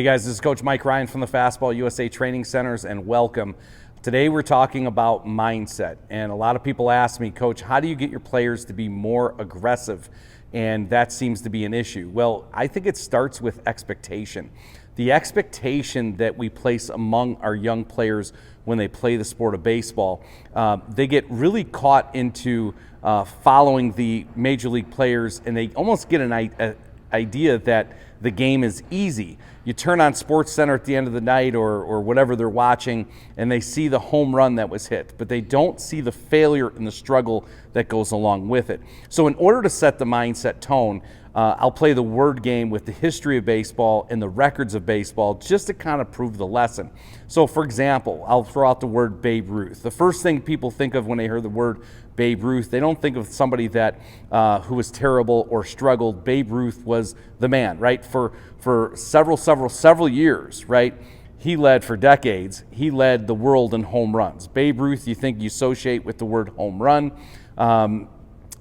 Hey guys, this is Coach Mike Ryan from the Fastball USA Training Centers, and welcome. Today we're talking about mindset, and a lot of people ask me, Coach, how do you get your players to be more aggressive? And that seems to be an issue. Well, I think it starts with expectation. The expectation that we place among our young players when they play the sport of baseball, they get really caught into following the major league players, and they almost get an idea that the game is easy. You turn on Sports Center at the end of the night or whatever they're watching, and they see the home run that was hit, but they don't see the failure and the struggle that goes along with it. So in order to set the mindset tone, I'll play the word game with the history of baseball and the records of baseball just to kind of prove the lesson. So for example, I'll throw out the word Babe Ruth. The first thing people think of when they hear the word Babe Ruth, they don't think of somebody that who was terrible or struggled. Babe Ruth was the man, right? For several years, right? He led for decades. He led the world in home runs. Babe Ruth, you associate with the word home run.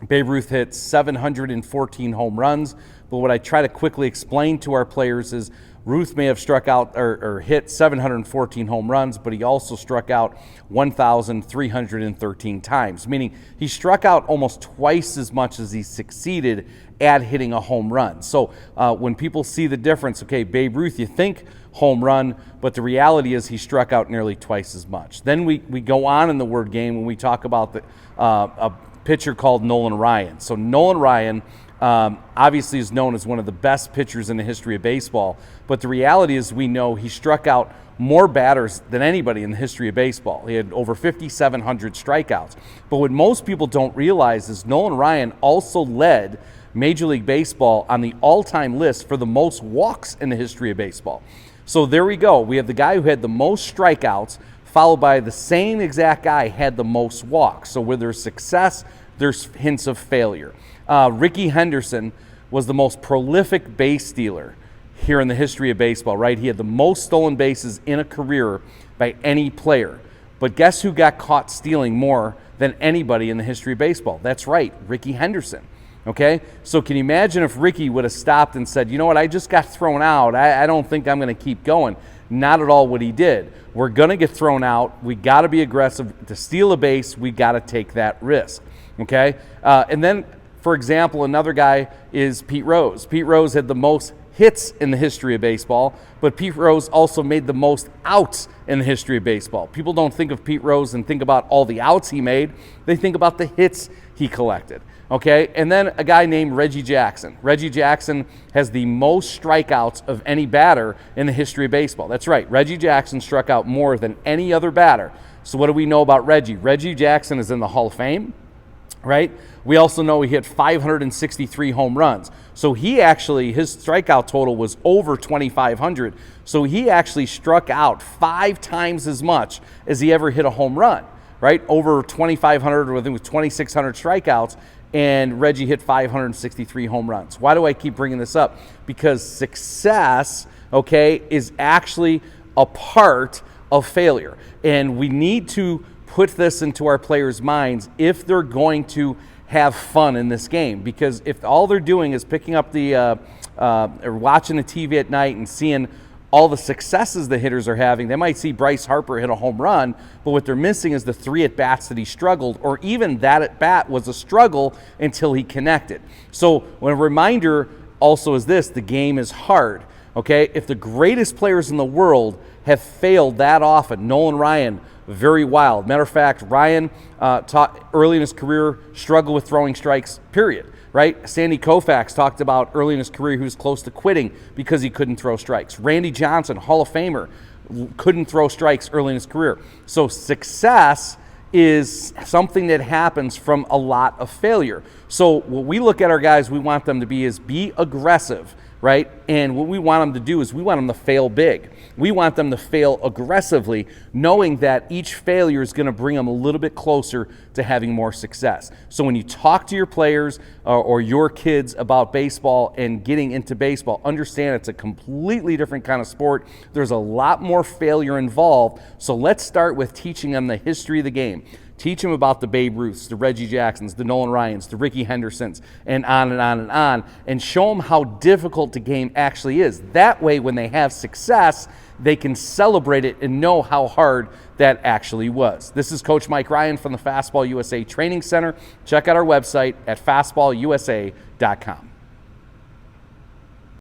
Babe Ruth hit 714 home runs, but what I try to quickly explain to our players is Ruth may have struck out or hit 714 home runs, but he also struck out 1,313 times, meaning he struck out almost twice as much as he succeeded at hitting a home run. So when people see the difference, okay, Babe Ruth, you think home run, but the reality is he struck out nearly twice as much. Then we go on in the word game when we talk about a pitcher called Nolan Ryan. So Nolan Ryan obviously is known as one of the best pitchers in the history of baseball, but the reality is we know he struck out more batters than anybody in the history of baseball. He had over 5,700 strikeouts. But what most people don't realize is Nolan Ryan also led Major League Baseball on the all-time list for the most walks in the history of baseball. So there we go. We have the guy who had the most strikeouts, followed by the same exact guy had the most walks. So where there's success, there's hints of failure. Rickey Henderson was the most prolific base stealer here in the history of baseball, right? He had the most stolen bases in a career by any player. But guess who got caught stealing more than anybody in the history of baseball? That's right, Rickey Henderson. Okay, so can you imagine if Rickey would have stopped and said, you know what, I just got thrown out. I don't think I'm going to keep going. Not at all what he did. We're going to get thrown out. We got to be aggressive. To steal a base, we got to take that risk. Okay, and then, for example, another guy is Pete Rose. Pete Rose had the most hits in the history of baseball, but Pete Rose also made the most outs in the history of baseball. People don't think of Pete Rose and think about all the outs he made. They think about the hits he collected. Okay, and then a guy named Reggie Jackson. Reggie Jackson has the most strikeouts of any batter in the history of baseball. That's right, Reggie Jackson struck out more than any other batter. So what do we know about Reggie? Reggie Jackson is in the Hall of Fame, right? We also know he hit 563 home runs. So his strikeout total was over 2,500. So he actually struck out 5 times as much as he ever hit a home run, right? Over 2,500, or I think it was 2,600 strikeouts, and Reggie hit 563 home runs. Why do I keep bringing this up? Because success, okay, is actually a part of failure. And we need to put this into our players' minds if they're going to have fun in this game. Because if all they're doing is picking up or watching the TV at night and seeing all the successes the hitters are having, they might see Bryce Harper hit a home run, but what they're missing is the 3 at-bats that he struggled, or even that at-bat was a struggle until he connected. So a reminder also is this: the game is hard, okay? If the greatest players in the world have failed that often, Nolan Ryan, very wild. Matter of fact, Ryan early in his career struggled with throwing strikes, period. Right? Sandy Koufax talked about early in his career he was close to quitting because he couldn't throw strikes. Randy Johnson, Hall of Famer, couldn't throw strikes early in his career. So success is something that happens from a lot of failure. So what we look at our guys, we want them to be aggressive, right? And what we want them to do is we want them to fail big. We want them to fail aggressively, knowing that each failure is going to bring them a little bit closer to having more success. So when you talk to your players or your kids about baseball and getting into baseball, understand it's a completely different kind of sport. There's a lot more failure involved. So let's start with teaching them the history of the game. Teach them about the Babe Ruths, the Reggie Jacksons, the Nolan Ryans, the Ricky Hendersons, and on and on and on, and show them how difficult the game actually is. That way, when they have success, they can celebrate it and know how hard that actually was. This is Coach Mike Ryan from the Fastball USA Training Center. Check out our website at fastballusa.com.